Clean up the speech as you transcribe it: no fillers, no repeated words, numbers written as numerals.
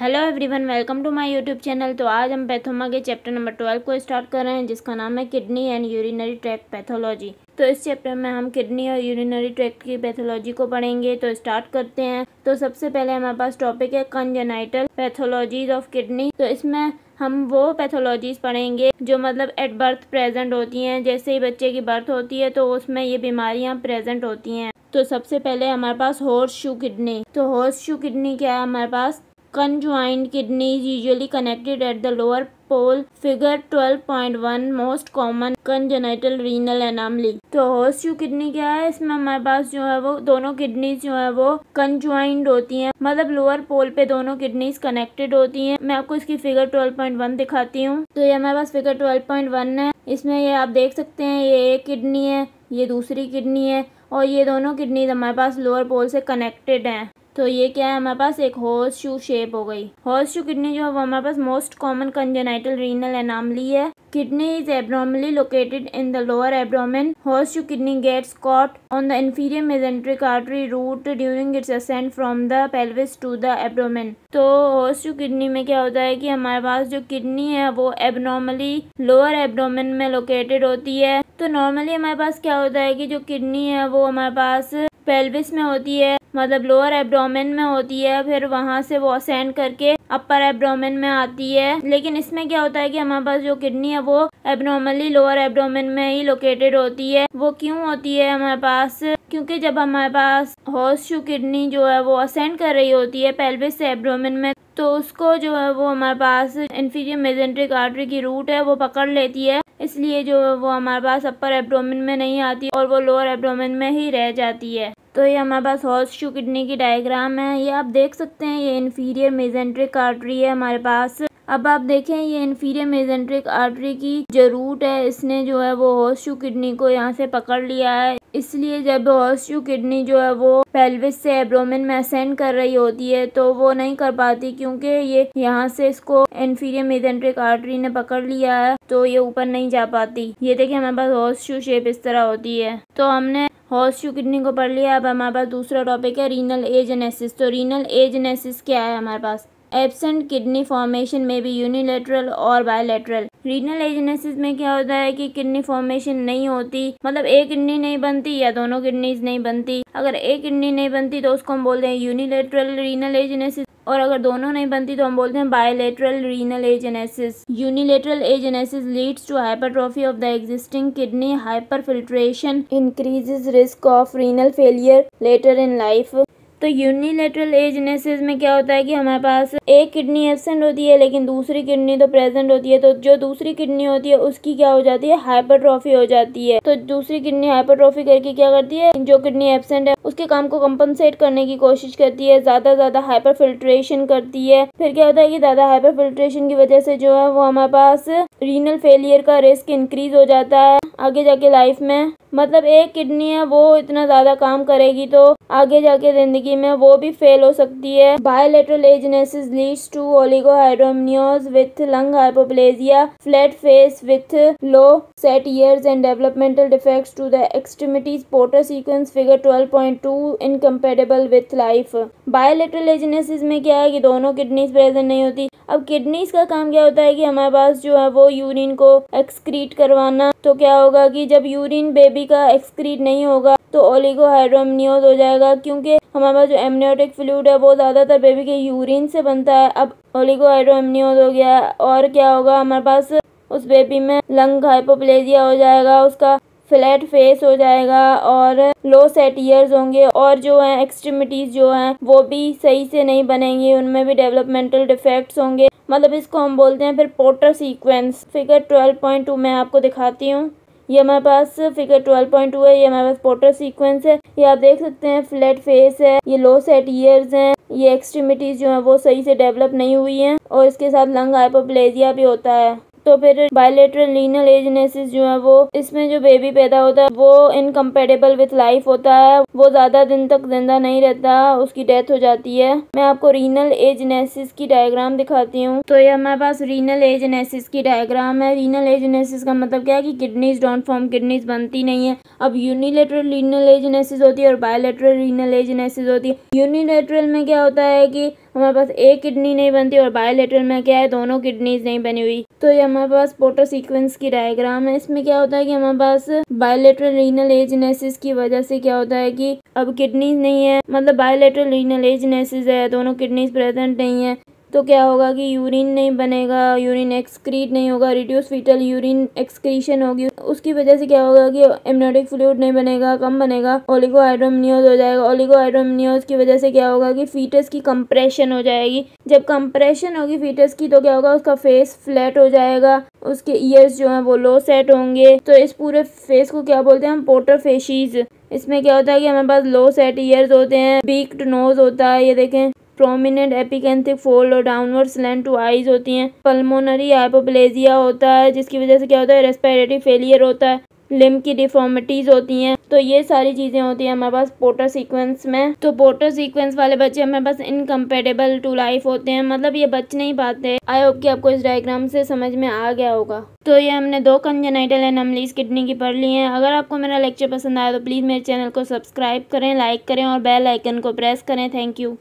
Hello everyone, welcome to my YouTube channel. तो आज हम पैथोमा के चैप्टर नंबर 12 को स्टार्ट कर रहे हैं, जिसका नाम है kidney and urinary tract pathology. तो इस चैप्टर में हम किडनी और यूरिनरी ट्रैक्ट की पैथोलॉजी को पढ़ेंगे। तो स्टार्ट करते हैं। तो सबसे पहले हमारे पास टॉपिक है कंजेनाइटल पैथोलॉजीज ऑफ किडनी। तो इसमें हम वो पैथोलॉजीज पढ़ेंगे जो मतलब एट बर्थ प्रेजेंट होती हैं। जैसे ही बच्चे की बर्थ होती है तो उसमें ये बीमारियां प्रेजेंट होती हैं। तो सबसे पहले हमारे पास हॉर्स शू किडनी। तो हॉर्स शू किडनी क्या है हमारे पास? Conjoined kidney is usually connected at the lower pole. Figure 12.1 most common congenital renal anomaly. तो horseshoe किडनी क्या है? इसमें हमारे पास जो है वो दोनों किडनीज जो है वो conjoined होती हैं, मतलब लोअर पोल पे दोनों किडनीज कनेक्टेड होती हैं। मैं आपको इसकी फिगर 12.1 दिखाती हूँ। तो ये हमारे पास फिगर 12.1 है। इसमें ये आप देख सकते हैं, ये एक किडनी है, ये दूसरी किडनी है और ये दोनों किडनीज हमारे पास लोअर पोल से कनेक्टेड हैं। तो ये क्या है हमारे पास? एक हॉर्स शू शेप हो गई। हॉर्स शू किडनी जो है वो हमारे पास most common congenital renal anomaly है। Kidney is abnormally located in the lower abdomen. Horseshoe kidney gets caught on the inferior mesenteric artery route during its ascent from the pelvis to the abdomen. तो horseshoe kidney में क्या होता है कि हमारे पास जो kidney है वो abnormally lower abdomen में located होती है। तो नॉर्मली हमारे पास क्या होता है कि जो किडनी है वो हमारे पास पेल्विस में होती है, मतलब लोअर एब्डोमेन में होती है, फिर वहाँ से वो असेंड करके अपर एब्डोमेन में आती है। लेकिन इसमें क्या होता है कि हमारे पास जो किडनी है वो एब्नॉर्मली लोअर एब्डोमेन में ही लोकेटेड होती है। वो क्यों होती है हमारे पास? क्योंकि जब हमारे पास हॉर्सशू किडनी जो है वो असेंड कर रही होती है पेल्विस से एब्डोमेन में, तो उसको जो है वो हमारे पास इंफीरियर मेजेंट्रिक आर्टरी की रूट है वो पकड़ लेती है, इसलिए जो है वो हमारे पास अपर एब्डोमेन में नहीं आती और वो लोअर एब्डोमेन में ही रह जाती है। तो ये हमारे पास हॉर्सशू किडनी की डायग्राम है, ये आप देख सकते हैं। ये इंफीरियर मेजेंट्रिक आर्टरी है हमारे पास। अब आप देखें, ये इंफीरियर मेजेंट्रिक आर्टरी की जो रूट है, इसने जो है वो हॉर्सशू किडनी को यहाँ से पकड़ लिया है। इसलिए जब हॉर्सशू किडनी जो है वो पेल्विस से एब्डोमेन में असेंड कर रही होती है तो वो नहीं कर पाती, क्योंकि ये यहाँ से इसको इंफीरियर मेजेंट्रिक आर्टरी ने पकड़ लिया है, तो ये ऊपर नहीं जा पाती। ये देखिए हमारे पास हॉर्सशू शेप इस तरह होती है। तो हमने हॉर्सशू किडनी को पढ़ लिया। अब हमारे पास दूसरा टॉपिक है रीनल एजेनेसिस। तो रीनल एजेनेसिस क्या है हमारे पास? एब्सेंट किडनी फॉर्मेशन में भी यूनिलेटरल और बायलेटरल। रीनल एजेनेसिस में क्या होता है कि किडनी फॉर्मेशन नहीं होती, मतलब एक किडनी नहीं बनती या दोनों किडनीज नहीं बनती। अगर एक किडनी नहीं बनती तो उसको हम बोलते हैं यूनिलेटरल रीनल एजेनेसिस, और अगर दोनों नहीं बनती तो हम बोलते हैं bilateral renal agenesis. Unilateral agenesis leads to hypertrophy of the existing kidney, hyperfiltration, increases risk of renal failure later in life. तो यूनिलेटरल एजेनेसिस में क्या होता है कि हमारे पास एक किडनी एब्सेंट होती है लेकिन दूसरी किडनी तो प्रेजेंट होती है। तो जो दूसरी किडनी होती है उसकी क्या हो जाती है? हाइपरट्रॉफी हो जाती है। तो दूसरी किडनी हाइपरट्रॉफी करके क्या करती है? जो किडनी एब्सेंट है उसके काम को कंपनसेट करने की कोशिश करती है, ज्यादा हाइपर फिल्ट्रेशन करती है। फिर क्या होता है कि ज्यादा हाइपर फिल्ट्रेशन की वजह से जो है वो हमारे पास रीनल फेलियर का रिस्क इंक्रीज हो जाता है आगे जाके लाइफ में। मतलब एक किडनी है वो इतना ज्यादा काम करेगी तो आगे जाके जिंदगी में वो भी फेल हो सकती है। Bilateral agenesis leads to oligohydramnios with lung hypoplasia, flat face with low set ears and developmental defects to the extremities. Potter sequence figure 12.2 incompatible with life. Bilateral agenesis में क्या है कि दोनों किडनीज प्रेजेंट नहीं होती। अब किडनीज का काम क्या होता है कि हमारे पास जो है वो यूरिन को एक्सक्रीट करवाना। तो क्या होगा कि जब यूरिन बेबी का एक्सक्रीट नहीं होगा तो ओलिगोहाइड्रोमनियोज हो जाएगा, क्योंकि हमारे पास जो एमनियोटिक फ्लूइड है वो ज्यादातर बेबी के यूरिन से बनता है। अब ओलिगोहाइड्रोमनियोज हो गया और क्या होगा हमारे पास उस बेबी में लंग हाइपोप्लेजिया हो जाएगा, उसका फ्लैट फेस हो जाएगा और लो सेट ईयर्स होंगे, और जो है एक्सट्रीमिटीज जो हैं वो भी सही से नहीं बनेंगी, उनमें भी डेवलपमेंटल डिफेक्ट्स होंगे। मतलब इसको हम बोलते हैं फिर पोर्टर सीक्वेंस। फिगर 12.2 मैं आपको दिखाती हूँ। ये हमारे पास फिगर 12.2 है, ये हमारे पास पोर्टर सीक्वेंस है। ये आप देख सकते हैं फ्लैट फेस है, ये लो सेट ईयर्स हैं, ये एक्सट्रीमिटीज जो है वो सही से डेवलप नहीं हुई हैं और इसके साथ लंग हाइपोप्लेजिया भी होता है। तो फिर बायलेटरल रीनल एजेनेसिस जो है वो इसमें जो बेबी पैदा होता है वो इनकम्पेटेबल विथ लाइफ होता है, वो ज्यादा दिन तक जिंदा नहीं रहता, उसकी डेथ हो जाती है। मैं आपको रीनल एजेनेसिस की डायग्राम दिखाती हूँ। तो ये हमारे पास रीनल एजेनेसिस की डायग्राम है। रीनल एजेनेसिस का मतलब क्या है कि किडनीज डोंट फॉर्म, किडनीज बनती नहीं है। अब यूनिलेटरल रीनल एजेनेसिस होती है और बायलेटरल रीनल एजेनेसिस होती है। यूनिलेटरल में क्या होता है कि हमारे पास एक किडनी नहीं बनती और बायलेटरल में क्या है, दोनों किडनीज नहीं बनी हुई। तो ये हमारे पास पोर्टर सीक्वेंस की डायग्राम है। इसमें क्या होता है कि हमारे पास बायलेटरल रीनल एजेनेसिस की वजह से क्या होता है कि अब किडनीज नहीं है, मतलब बायलेटरल रीनल एजेनेसिस है, दोनों किडनीज प्रेजेंट नहीं है, तो क्या होगा कि यूरिन नहीं बनेगा, यूरिन एक्सक्रीट नहीं होगा, रिड्यूस फीटल यूरिन एक्सक्रीशन होगी। उसकी वजह से क्या होगा कि एमनियोटिक फ्लूइड नहीं बनेगा, कम बनेगा, ओलिगोहाइड्रोमनियोज हो जाएगा। ओलिगोहाइड्रोमनियोज की वजह से क्या होगा कि फीटस की कंप्रेशन हो जाएगी। जब कंप्रेशन होगी फीटस की तो क्या होगा, उसका फेस फ्लैट हो जाएगा, उसके ईयर्स जो हैं वो लो सेट होंगे। तो इस पूरे फेस को क्या बोलते हैं हम, पोर्टर फेशिस। इसमें क्या होता है कि हमारे पास लो सेट ईयर्स होते हैं, बीक्ड नोज होता है, ये देखें, प्रोमिनेंट एपिकेंथिक फोल्ड और डाउनवर्ड स्लैंट टू आईज होती हैं, पल्मोनरी हाइपोप्लेजिया होता है जिसकी वजह से क्या होता है, रेस्पिरेटरी फेलियर होता है, लिम्ब की डिफॉर्मिटीज होती हैं। तो ये सारी चीज़ें होती हैं हमारे पास पोर्टर सीक्वेंस में। तो पोर्टर सीक्वेंस वाले बच्चे हमारे पास इनकम्पेटेबल टू लाइफ होते हैं, मतलब ये बच नहीं पाते। आई होप कि आपको इस डायग्राम से समझ में आ गया होगा। तो ये हमने 2 कंजेनाइटल एनोमलीज किडनी की पढ़ ली हैं। अगर आपको मेरा लेक्चर पसंद आया तो प्लीज़ मेरे चैनल को सब्सक्राइब करें, लाइक करें और बेल आइकन को प्रेस करें। Thank you.